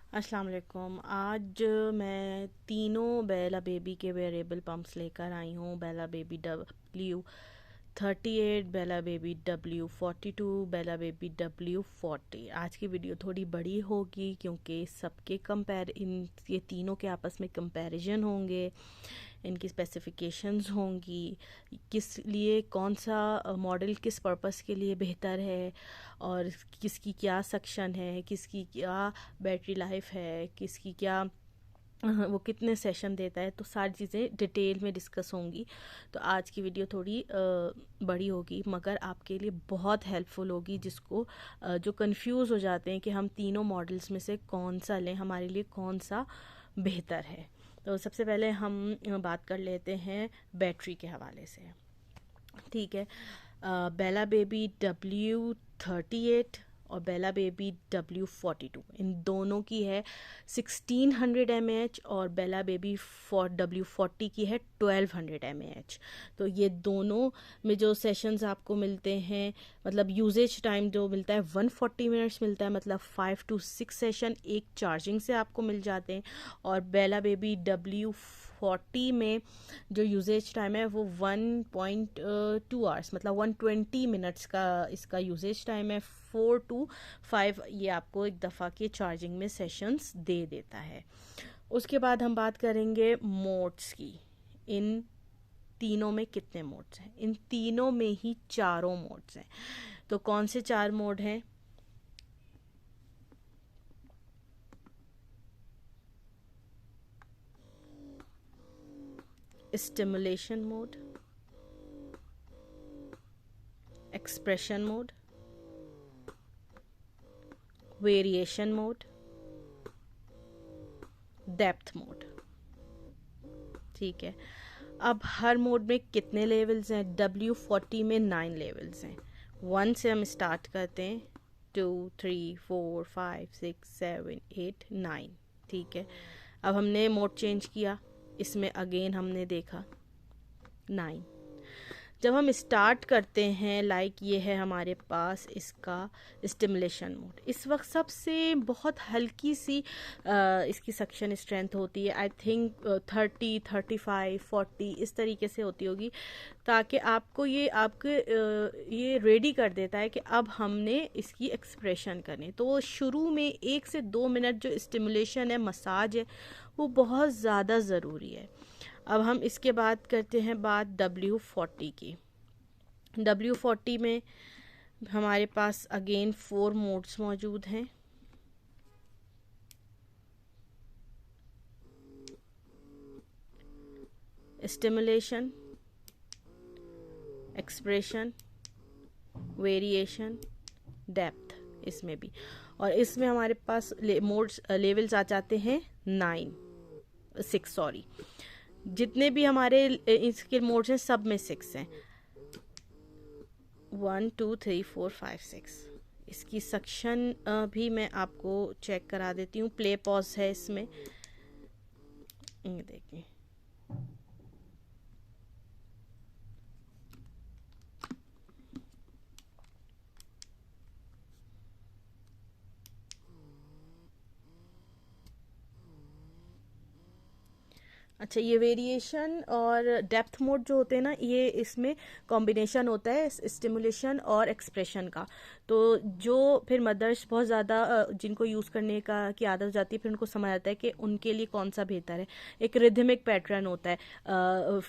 अस्सलाम वालेकुम। आज मैं तीनों बेला बेबी के वेरिएबल पंप्स लेकर आई हूँ। बेला बेबी W38, बेला बेबी W42, बेला बेबी W40। आज की वीडियो थोड़ी बड़ी होगी क्योंकि सबके ये तीनों के आपस में कंपैरिजन होंगे, इनकी स्पेसिफिकेशंस होंगी, किस लिए कौन सा मॉडल किस पर्पस के लिए बेहतर है और किसकी क्या सक्शन है, किसकी क्या बैटरी लाइफ है, किसकी क्या वो कितने सेशन देता है, तो सारी चीज़ें डिटेल में डिस्कस होंगी। तो आज की वीडियो थोड़ी बड़ी होगी मगर आपके लिए बहुत हेल्पफुल होगी, जिसको जो कंफ्यूज हो जाते हैं कि हम तीनों मॉडल्स में से कौन सा लें, हमारे लिए कौन सा बेहतर है। तो सबसे पहले हम बात कर लेते हैं बैटरी के हवाले से। ठीक है। बेला बेबी W38 और बेला बेबी W42, इन दोनों की है 1600 mAh और बेला बेबी W40 की है 1200 mAh। तो ये दोनों में जो सेशंस आपको मिलते हैं, मतलब यूजेज टाइम जो मिलता है 140 मिनट्स मिलता है, मतलब 5 to 6 सेशन एक चार्जिंग से आपको मिल जाते हैं। और बेला बेबी W40 में जो यूजेज टाइम है वो 1.2 आवर्स, मतलब 120 मिनट्स का इसका यूजेज टाइम है। 4 to 5 ये आपको एक दफ़ा के चार्जिंग में सेशंस दे देता है। उसके बाद हम बात करेंगे मोड्स की। इन तीनों में कितने मोड्स हैं? इन तीनों में ही चारों मोड्स हैं। तो कौन से चार मोड हैं? Stimulation mode, expression mode, variation mode, depth mode. ठीक है। अब हर मोड में कितने लेवल्स हैं? W40 में 9 लेवल्स हैं। 1 से हम स्टार्ट करते हैं, 2, 3, 4, 5, 6, 7, 8, 9। ठीक है। अब हमने मोड चेंज किया, इसमें अगेन हमने देखा 9। जब हम स्टार्ट करते हैं, ये है हमारे पास इसका स्टिमुलेशन मोड। इस वक्त सबसे बहुत हल्की सी इसकी सक्शन स्ट्रेंथ होती है। आई थिंक 30, 35, 40 इस तरीके से होती होगी, ताकि आपको ये रेडी कर देता है कि अब हमने इसकी एक्सप्रेशन करनी। तो शुरू में 1 से 2 मिनट जो स्टिमुलेशन है, मसाज है, वो बहुत ज़्यादा ज़रूरी है। अब हम इसके बाद करते हैं बात W40 की। W40 में हमारे पास अगेन 4 मोड्स मौजूद हैं। स्टिमुलेशन, एक्सप्रेशन, वेरिएशन, डेप्थ, इसमें भी। और इसमें हमारे पास मोड्स लेवल्स आ जाते हैं 6, सॉरी, जितने भी हमारे इसके मोड्स हैं सब में 6 हैं। 1, 2, 3, 4, 5, 6। इसकी सक्शन भी मैं आपको चेक करा देती हूँ। प्ले पॉज है इसमें, ये देखिए। अच्छा, ये वेरिएशन और डेप्थ मोड जो होते हैं ना, ये इसमें कॉम्बिनेशन होता है स्टिमुलेशन और एक्सप्रेशन का। तो जो फिर मदर्स बहुत ज़्यादा जिनको यूज़ करने की आदत हो जाती है, फिर उनको समझ आता है कि उनके लिए कौन सा बेहतर है। एक रिदमिक पैटर्न होता है,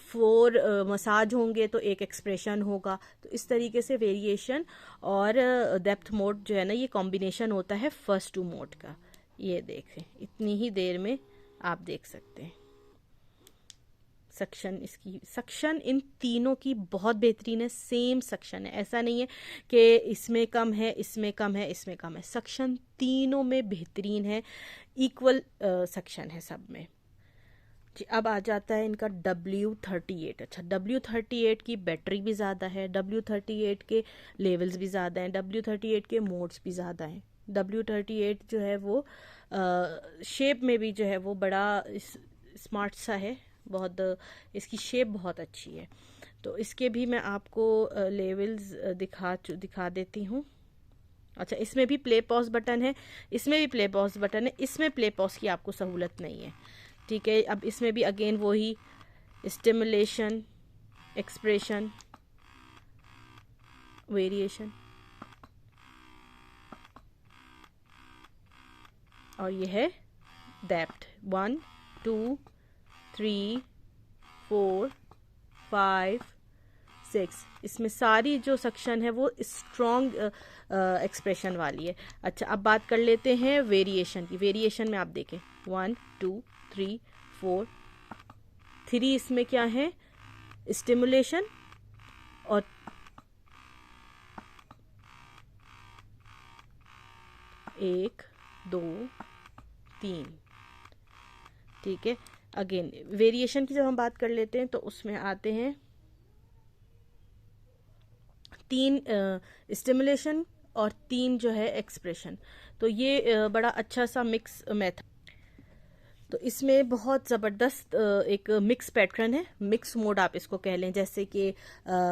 4 मसाज होंगे तो एक एक्सप्रेशन होगा। तो इस तरीके से वेरिएशन और डेप्थ मोड जो है ना, ये कॉम्बिनेशन होता है फर्स्ट 2 मोड का। ये देखें, इतनी ही देर में आप देख सकते हैं। इसकी सक्शन इन तीनों की बहुत बेहतरीन है। सेम सक्शन है, ऐसा नहीं है कि इसमें कम है, इसमें कम है, इसमें कम है। सक्शन तीनों में बेहतरीन है, इक्वल सक्शन है सब में जी। अब आ जाता है इनका W38। अच्छा, W38 की बैटरी भी ज़्यादा है, W38 के लेवल्स भी ज़्यादा हैं, W38 के मोड्स भी ज़्यादा हैं। W38 जो है वो शेप में भी जो है वो बड़ा स्मार्ट सा है, बहुत इसकी शेप बहुत अच्छी है। तो इसके भी मैं आपको लेवल्स दिखा देती हूँ। अच्छा, इसमें भी प्ले पॉज बटन है, इसमें भी प्ले पॉज बटन है, इसमें प्ले पॉज की आपको सहूलत नहीं है। ठीक है, अब इसमें भी अगेन वही स्टिमुलेशन, एक्सप्रेशन, वेरिएशन, और ये है डेप्थ 1 2 3 4 5 6। इसमें सारी जो सेक्शन है वो स्ट्रॉन्ग एक्सप्रेशन वाली है। अच्छा, अब बात कर लेते हैं वेरिएशन की। वेरिएशन में आप देखें 1 2 3 4 3 इसमें क्या है, स्टिमुलेशन, और 1 2 3। ठीक है, अगेन वेरिएशन की जब हम बात कर लेते हैं तो उसमें आते हैं 3 स्टिमुलेशन और 3 जो है एक्सप्रेशन। तो ये बड़ा अच्छा सा मिक्स मेथड। तो इसमें बहुत ज़बरदस्त एक मिक्स पैटर्न है, मिक्स मोड आप इसको कह लें, जैसे कि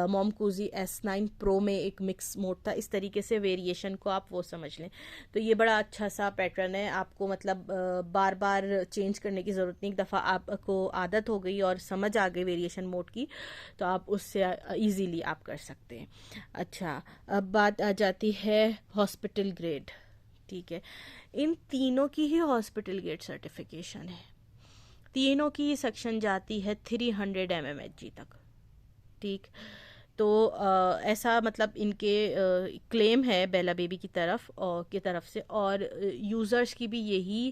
मोमकूजी S9 प्रो में एक मिक्स मोड था, इस तरीके से वेरिएशन को आप वो समझ लें। तो ये बड़ा अच्छा सा पैटर्न है, आपको मतलब बार बार चेंज करने की ज़रूरत नहीं। एक दफ़ा आपको आदत हो गई और समझ आ गई वेरिएशन मोड की, तो आप उससे ईजीली आप कर सकते हैं। अच्छा, अब बात आ जाती है हॉस्पिटल ग्रेड। ठीक है, इन तीनों की ही हॉस्पिटल ग्रेड सर्टिफिकेशन है, तीनों की सेक्शन जाती है 300 mmHg तक। ठीक, तो ऐसा मतलब इनके क्लेम है बेला बेबी की तरफ से, और यूज़र्स की भी यही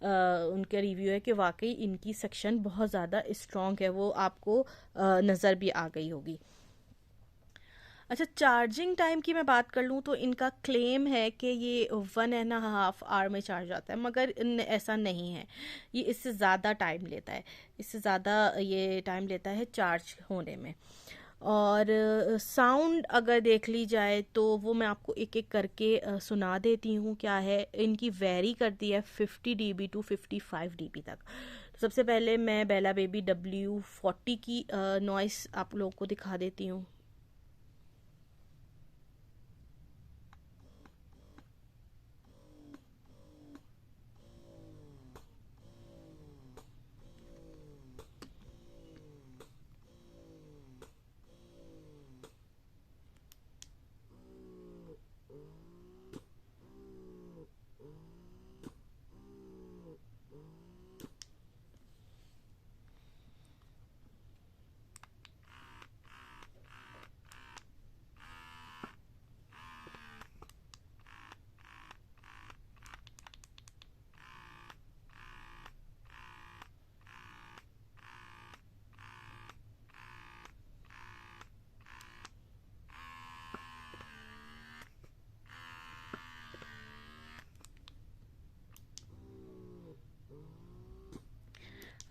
उनका रिव्यू है कि वाकई इनकी सेक्शन बहुत ज़्यादा स्ट्रॉन्ग है, वो आपको नज़र भी आ गई होगी। अच्छा, चार्जिंग टाइम की मैं बात कर लूँ तो इनका क्लेम है कि ये 1.5 आवर में चार्ज आता है, मगर ऐसा नहीं है, ये इससे ज़्यादा टाइम लेता है, इससे ज़्यादा ये टाइम लेता है चार्ज होने में। और साउंड अगर देख ली जाए तो वो मैं आपको एक एक करके सुना देती हूँ क्या है। इनकी वेरी करती है 50 dB टू 55 dB तक। तो सबसे पहले मैं बेला बेबी W40 की नॉइस आप लोगों को दिखा देती हूँ।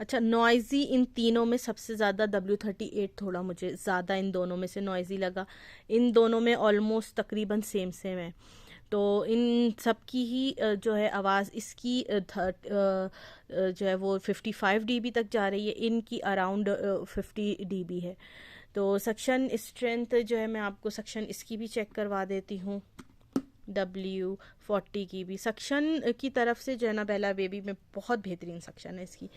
अच्छा, नॉइज़ी इन तीनों में सबसे ज़्यादा W38 थोड़ा मुझे ज़्यादा इन दोनों में से नॉइज़ी लगा। इन दोनों में ऑलमोस्ट तकरीबन सेम सेम है। तो इन सब की ही जो है आवाज़ इसकी जो है वो 55 dB तक जा रही है, इनकी अराउंड 50 dB है। तो सक्शन स्ट्रेंथ जो है मैं आपको सक्शन इसकी भी चेक करवा देती हूँ। W40 की भी सक्शन की तरफ से जो है ना बेला बेबी में बहुत बेहतरीन सक्शन है इसकी,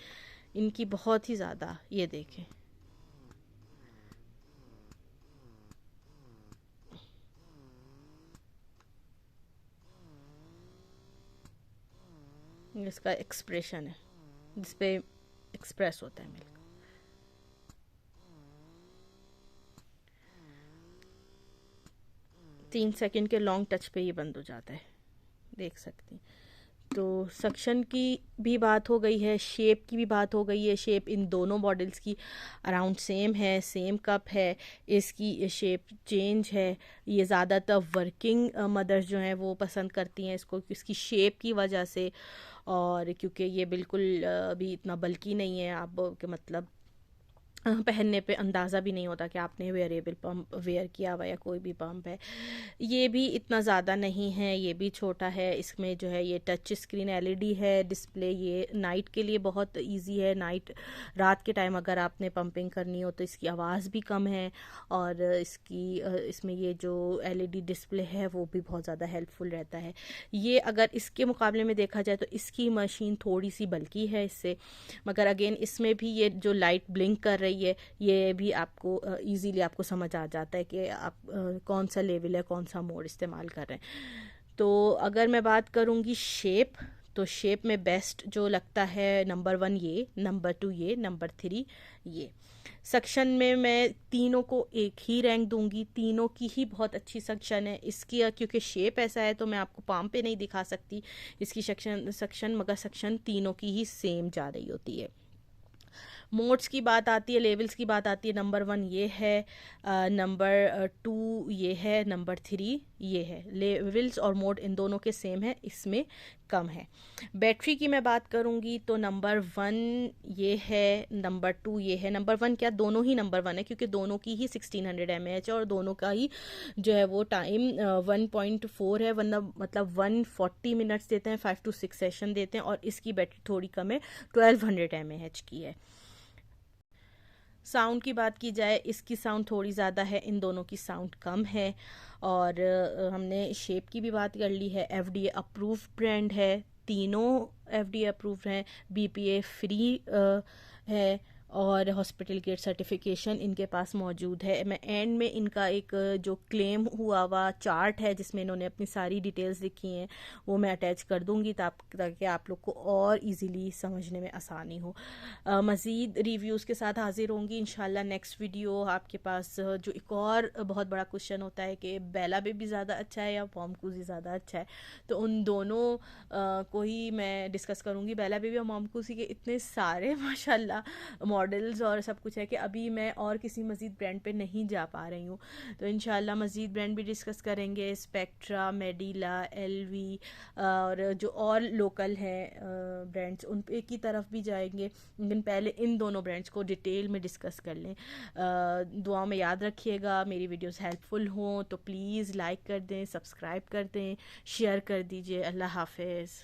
इनकी बहुत ही ज़्यादा। ये देखें, इसका एक्सप्रेशन है जिसपे एक्सप्रेस होता है मिल्क। 3 सेकंड के लॉन्ग टच पे ये बंद हो जाता है, देख सकते हैं। तो सक्शन की भी बात हो गई है, शेप की भी बात हो गई है। शेप इन दोनों मॉडल्स की अराउंड सेम है, सेम कप है, इसकी शेप चेंज है। ये ज़्यादातर वर्किंग मदर्स जो हैं वो पसंद करती हैं इसको इसकी शेप की वजह से, और क्योंकि ये बिल्कुल भी इतना बल्कि नहीं है, आप के मतलब पहनने पे अंदाज़ा भी नहीं होता कि आपने वेयरेबल पंप वेयर किया हुआ या कोई भी पंप है। ये भी इतना ज़्यादा नहीं है, ये भी छोटा है। इसमें जो है ये टच स्क्रीन एलईडी है डिस्प्ले। ये नाइट के लिए बहुत इजी है। रात के टाइम अगर आपने पंपिंग करनी हो तो इसकी आवाज़ भी कम है, और इसमें ये जो एलईडी डिस्प्ले है वो भी बहुत ज़्यादा हेल्पफुल रहता है। ये अगर इसके मुकाबले में देखा जाए तो इसकी मशीन थोड़ी सी बल्कि है इससे, मगर अगेन इसमें भी ये जो लाइट ब्लिंक कर रही है ये भी आपको इजीली आपको समझ आ जाता है कि आप कौन सा लेवल है, कौन सा मोड इस्तेमाल कर रहे हैं। तो अगर मैं बात करूँगी शेप, तो शेप में बेस्ट जो लगता है नंबर 1 ये, नंबर 2 ये, नंबर 3 ये। सक्शन में मैं तीनों को एक ही रैंक दूंगी, तीनों की ही बहुत अच्छी सक्शन है इसकी। क्योंकि शेप ऐसा है तो मैं आपको पाम पे नहीं दिखा सकती इसकी सक्शन, मगर सक्शन तीनों की ही सेम जा रही होती है। मोड्स की बात आती है, लेवल्स की बात आती है, नंबर 1 ये है, नंबर 2 ये है, नंबर 3 ये है। लेवल्स और मोड इन दोनों के सेम है, इसमें कम है। बैटरी की मैं बात करूँगी तो नंबर 1 ये है, नंबर 2 ये है। नंबर 1 क्या, दोनों ही नंबर 1 है क्योंकि दोनों की ही 1600 mAh है, और दोनों का ही जो है वो टाइम 1.4 है, वरना मतलब 140 मिनट्स देते हैं, 5 to 6 सेशन देते हैं, और इसकी बैटरी थोड़ी कम है, 1200 mAh की है। साउंड की बात की जाए, इसकी साउंड थोड़ी ज़्यादा है, इन दोनों की साउंड कम है। और हमने शेप की भी बात कर ली है। FDA अप्रूव ब्रांड है, तीनों FDA अप्रूव हैं, BPA फ्री है, और हॉस्पिटल गेट सर्टिफिकेशन इनके पास मौजूद है। मैं एंड में इनका एक जो क्लेम हुआ हुआ चार्ट है जिसमें इन्होंने अपनी सारी डिटेल्स लिखी हैं वो मैं अटैच कर दूंगी ताकि आप लोग को और इजीली समझने में आसानी हो। मज़ीद रिव्यूज़ के साथ हाजिर होंगी इंशाल्लाह नेक्स्ट वीडियो आपके पास। जो एक और बहुत बड़ा क्वेश्चन होता है कि बेला बेबी ज़्यादा अच्छा है या मॉमकूज़ी ज़्यादा अच्छा है, तो उन दोनों को ही मैं डिस्कस करूँगी। बेला बेबी और मॉमकूज़ी के इतने सारे माशाल्लाह मॉडल्स और सब कुछ है कि अभी मैं और किसी मज़ीद ब्रांड पे नहीं जा पा रही हूँ, तो इंशाल्लाह मज़ीद ब्रांड भी डिस्कस करेंगे। स्पेक्ट्रा, मेडिला, LV और जो और लोकल हैं ब्रांड्स उन पे की तरफ भी जाएंगे, लेकिन पहले इन दोनों ब्रांड्स को डिटेल में डिस्कस कर लें। दुआ में याद रखिएगा, मेरी वीडियोस हेल्पफुल हों तो प्लीज़ लाइक कर दें, सब्सक्राइब कर दें, शेयर कर दीजिए। अल्लाह हाफिज़।